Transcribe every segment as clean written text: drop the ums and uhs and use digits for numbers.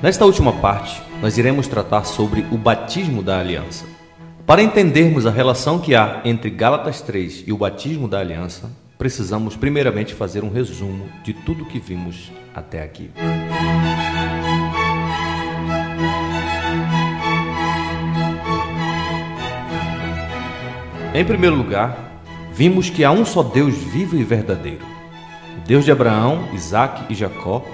Nesta última parte, nós iremos tratar sobre o batismo da aliança. Para entendermos a relação que há entre Gálatas 3 e o batismo da aliança, precisamos primeiramente fazer um resumo de tudo o que vimos até aqui. Em primeiro lugar, vimos que há um só Deus vivo e verdadeiro. O Deus de Abraão, Isaque e Jacó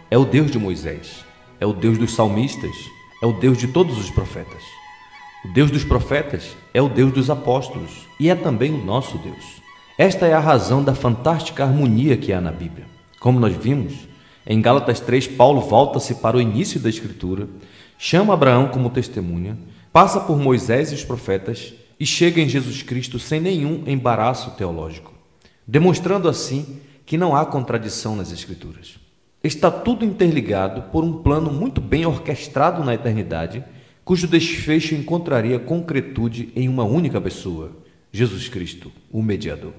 é o Deus de Moisés, é o Deus dos salmistas, é o Deus de todos os profetas. O Deus dos profetas é o Deus dos apóstolos e é também o nosso Deus. Esta é a razão da fantástica harmonia que há na Bíblia. Como nós vimos, em Gálatas 3, Paulo volta-se para o início da Escritura, chama Abraão como testemunha, passa por Moisés e os profetas e chega em Jesus Cristo sem nenhum embaraço teológico, demonstrando assim que não há contradição nas Escrituras. Está tudo interligado por um plano muito bem orquestrado na eternidade, cujo desfecho encontraria concretude em uma única pessoa, Jesus Cristo, o mediador.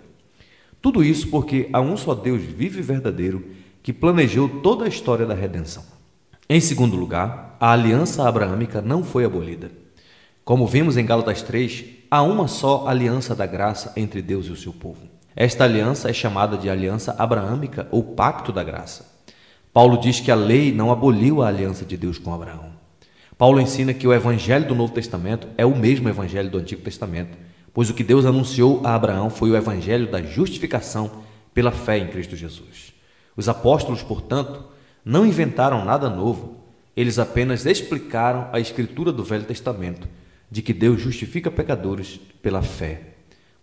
Tudo isso porque há um só Deus vivo e verdadeiro que planejou toda a história da redenção. Em segundo lugar, a aliança abraâmica não foi abolida. Como vimos em Gálatas 3, há uma só aliança da graça entre Deus e o seu povo. Esta aliança é chamada de aliança abraâmica ou pacto da graça. Paulo diz que a lei não aboliu a aliança de Deus com Abraão. Paulo ensina que o evangelho do Novo Testamento é o mesmo evangelho do Antigo Testamento, pois o que Deus anunciou a Abraão foi o evangelho da justificação pela fé em Cristo Jesus. Os apóstolos, portanto, não inventaram nada novo, eles apenas explicaram a escritura do Velho Testamento, de que Deus justifica pecadores pela fé.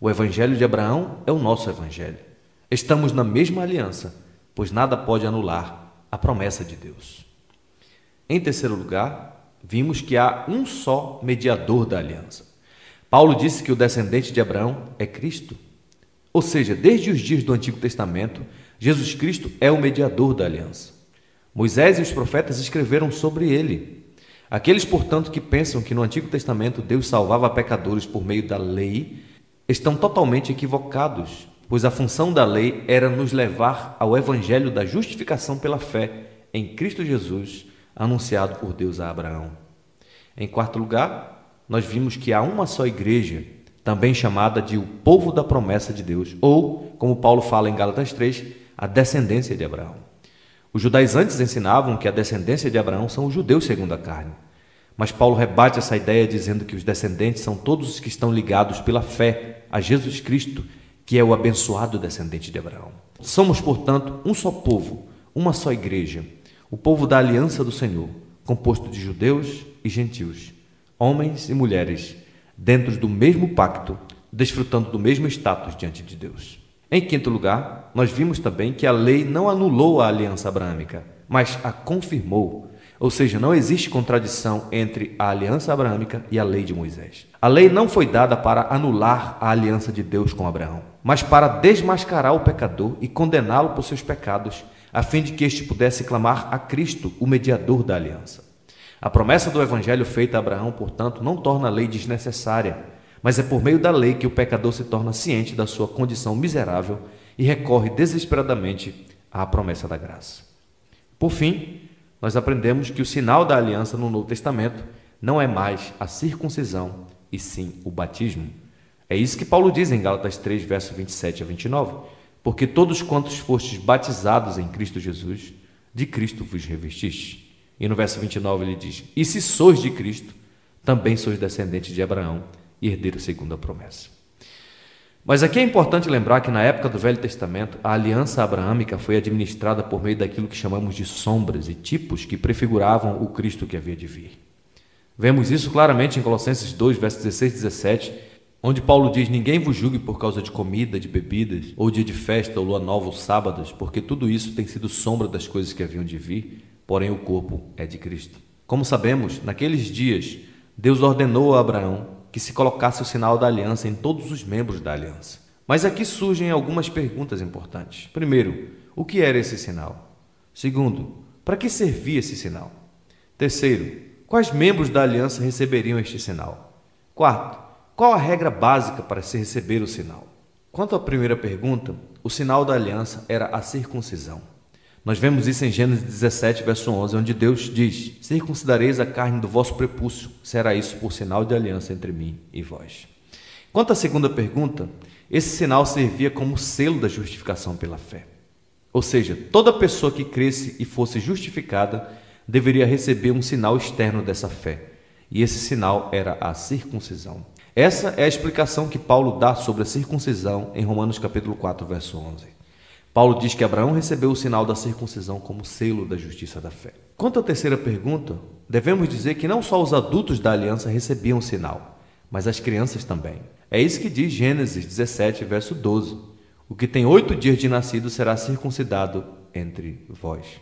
O evangelho de Abraão é o nosso evangelho. Estamos na mesma aliança, pois nada pode anular a promessa de Deus. Em terceiro lugar, vimos que há um só mediador da aliança. Paulo disse que o descendente de Abraão é Cristo. Ou seja, desde os dias do Antigo Testamento, Jesus Cristo é o mediador da aliança. Moisés e os profetas escreveram sobre ele. Aqueles, portanto, que pensam que no Antigo Testamento Deus salvava pecadores por meio da lei, estão totalmente equivocados, pois a função da lei era nos levar ao evangelho da justificação pela fé em Cristo Jesus, anunciado por Deus a Abraão. Em quarto lugar, nós vimos que há uma só igreja, também chamada de o povo da promessa de Deus, ou, como Paulo fala em Gálatas 3, a descendência de Abraão. Os judaizantes ensinavam que a descendência de Abraão são os judeus segundo a carne. Mas Paulo rebate essa ideia dizendo que os descendentes são todos os que estão ligados pela fé a Jesus Cristo, que é o abençoado descendente de Abraão. Somos, portanto, um só povo, uma só igreja, o povo da aliança do Senhor, composto de judeus e gentios, homens e mulheres, dentro do mesmo pacto, desfrutando do mesmo status diante de Deus. Em quinto lugar, nós vimos também que a lei não anulou a aliança abraâmica, mas a confirmou. Ou seja, não existe contradição entre a aliança abraâmica e a lei de Moisés. A lei não foi dada para anular a aliança de Deus com Abraão, mas para desmascarar o pecador e condená-lo por seus pecados, a fim de que este pudesse clamar a Cristo, o mediador da aliança. A promessa do evangelho feita a Abraão, portanto, não torna a lei desnecessária, mas é por meio da lei que o pecador se torna ciente da sua condição miserável e recorre desesperadamente à promessa da graça. Por fim, nós aprendemos que o sinal da aliança no Novo Testamento não é mais a circuncisão, e sim o batismo. É isso que Paulo diz em Gálatas 3, verso 27 a 29. Porque todos quantos fostes batizados em Cristo Jesus, de Cristo vos revestistes. E no verso 29 ele diz: E se sois de Cristo, também sois descendentes de Abraão e herdeiros segundo a promessa. Mas aqui é importante lembrar que na época do Velho Testamento, a aliança abraâmica foi administrada por meio daquilo que chamamos de sombras e tipos que prefiguravam o Cristo que havia de vir. Vemos isso claramente em Colossenses 2, versos 16 e 17, onde Paulo diz: Ninguém vos julgue por causa de comida, de bebidas, ou dia de festa, ou lua nova, ou sábados, porque tudo isso tem sido sombra das coisas que haviam de vir, porém o corpo é de Cristo. Como sabemos, naqueles dias, Deus ordenou a Abraão que se colocasse o sinal da aliança em todos os membros da aliança. Mas aqui surgem algumas perguntas importantes. Primeiro, o que era esse sinal? Segundo, para que servia esse sinal? Terceiro, quais membros da aliança receberiam este sinal? Quarto, qual a regra básica para se receber o sinal? Quanto à primeira pergunta, o sinal da aliança era a circuncisão. Nós vemos isso em Gênesis 17, verso 11, onde Deus diz: circuncidareis a carne do vosso prepúcio, será isso por sinal de aliança entre mim e vós. Quanto à segunda pergunta, esse sinal servia como selo da justificação pela fé. Ou seja, toda pessoa que cresce e fosse justificada deveria receber um sinal externo dessa fé, e esse sinal era a circuncisão. Essa é a explicação que Paulo dá sobre a circuncisão em Romanos capítulo 4, verso 11. Paulo diz que Abraão recebeu o sinal da circuncisão como selo da justiça da fé. Quanto à terceira pergunta, devemos dizer que não só os adultos da aliança recebiam o sinal, mas as crianças também. É isso que diz Gênesis 17, verso 12. O que tem 8 dias de nascido será circuncidado entre vós.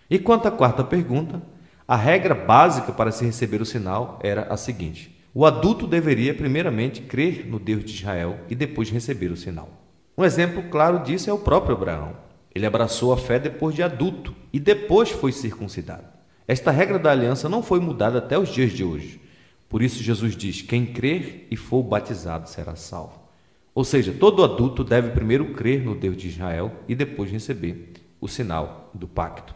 E quanto à quarta pergunta, a regra básica para se receber o sinal era a seguinte: o adulto deveria primeiramente crer no Deus de Israel e depois receber o sinal. Um exemplo claro disso é o próprio Abraão. Ele abraçou a fé depois de adulto e depois foi circuncidado. Esta regra da aliança não foi mudada até os dias de hoje. Por isso Jesus diz: quem crer e for batizado será salvo. Ou seja, todo adulto deve primeiro crer no Deus de Israel e depois receber o sinal do pacto.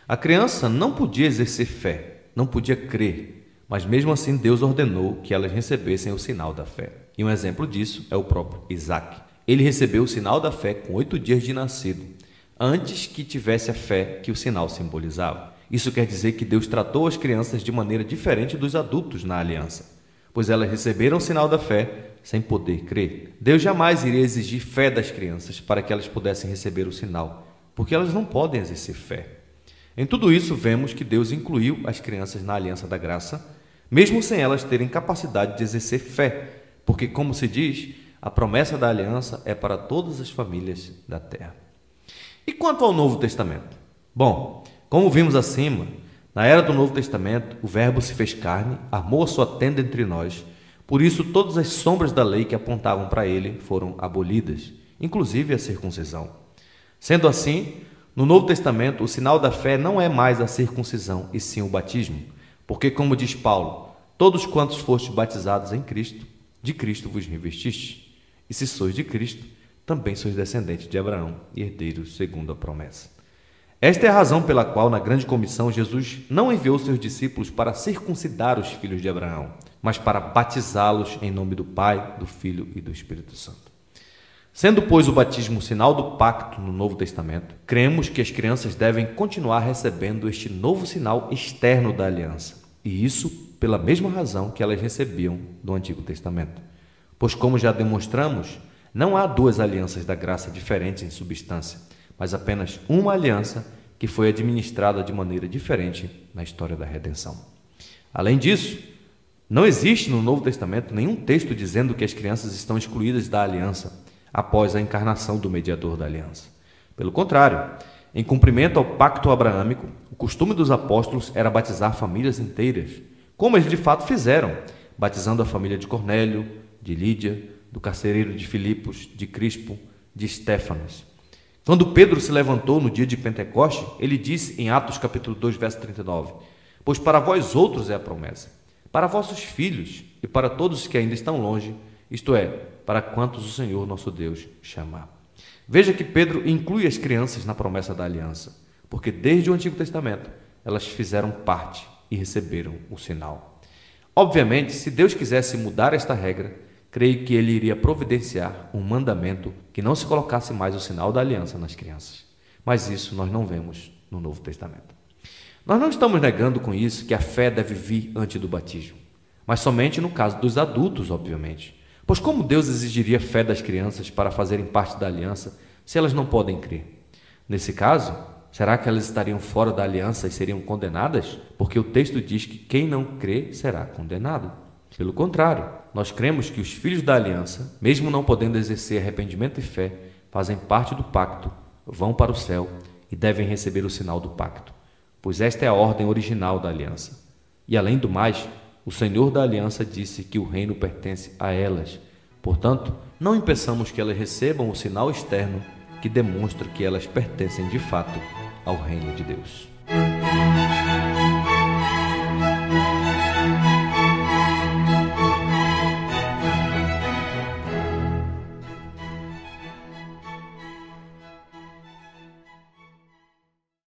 A criança não podia exercer fé, não podia crer, mas mesmo assim Deus ordenou que elas recebessem o sinal da fé. E um exemplo disso é o próprio Isaque. Ele recebeu o sinal da fé com 8 dias de nascido, antes que tivesse a fé que o sinal simbolizava. Isso quer dizer que Deus tratou as crianças de maneira diferente dos adultos na aliança, pois elas receberam o sinal da fé sem poder crer. Deus jamais iria exigir fé das crianças para que elas pudessem receber o sinal, porque elas não podem exercer fé. Em tudo isso, vemos que Deus incluiu as crianças na aliança da graça, mesmo sem elas terem capacidade de exercer fé, porque, como se diz, a promessa da aliança é para todas as famílias da terra. E quanto ao Novo Testamento? Bom, como vimos acima, na era do Novo Testamento, o Verbo se fez carne, armou a sua tenda entre nós, por isso todas as sombras da lei que apontavam para ele foram abolidas, inclusive a circuncisão. Sendo assim, no Novo Testamento, o sinal da fé não é mais a circuncisão, e sim o batismo, porque, como diz Paulo, todos quantos fostes batizados em Cristo, de Cristo vos revestistes. E se sois de Cristo, também sois descendentes de Abraão e herdeiros segundo a promessa. Esta é a razão pela qual, na grande comissão, Jesus não enviou seus discípulos para circuncidar os filhos de Abraão, mas para batizá-los em nome do Pai, do Filho e do Espírito Santo. Sendo, pois, o batismo o sinal do pacto no Novo Testamento, cremos que as crianças devem continuar recebendo este novo sinal externo da aliança, e isso pela mesma razão que elas recebiam do Antigo Testamento. Pois, como já demonstramos, não há 2 alianças da graça diferentes em substância, mas apenas uma aliança que foi administrada de maneira diferente na história da redenção. Além disso, não existe no Novo Testamento nenhum texto dizendo que as crianças estão excluídas da aliança após a encarnação do mediador da aliança. Pelo contrário, em cumprimento ao pacto abraâmico, o costume dos apóstolos era batizar famílias inteiras, como eles de fato fizeram, batizando a família de Cornélio, de Lídia, do carcereiro de Filipos, de Crispo, de Estéfanas. Quando Pedro se levantou no dia de Pentecoste, ele disse em Atos capítulo 2, verso 39, pois para vós outros é a promessa, para vossos filhos e para todos que ainda estão longe, isto é, para quantos o Senhor nosso Deus chamar. Veja que Pedro inclui as crianças na promessa da aliança, porque desde o Antigo Testamento elas fizeram parte e receberam o sinal. Obviamente, se Deus quisesse mudar esta regra, creio que ele iria providenciar um mandamento que não se colocasse mais o sinal da aliança nas crianças. Mas isso nós não vemos no Novo Testamento. Nós não estamos negando com isso que a fé deve vir antes do batismo, mas somente no caso dos adultos, obviamente. Pois como Deus exigiria fé das crianças para fazerem parte da aliança se elas não podem crer? Nesse caso, será que elas estariam fora da aliança e seriam condenadas? Porque o texto diz que quem não crê será condenado. Pelo contrário, nós cremos que os filhos da aliança, mesmo não podendo exercer arrependimento e fé, fazem parte do pacto, vão para o céu e devem receber o sinal do pacto, pois esta é a ordem original da aliança. E além do mais, o Senhor da aliança disse que o reino pertence a elas. Portanto, não impeçamos que elas recebam o sinal externo que demonstra que elas pertencem de fato ao reino de Deus.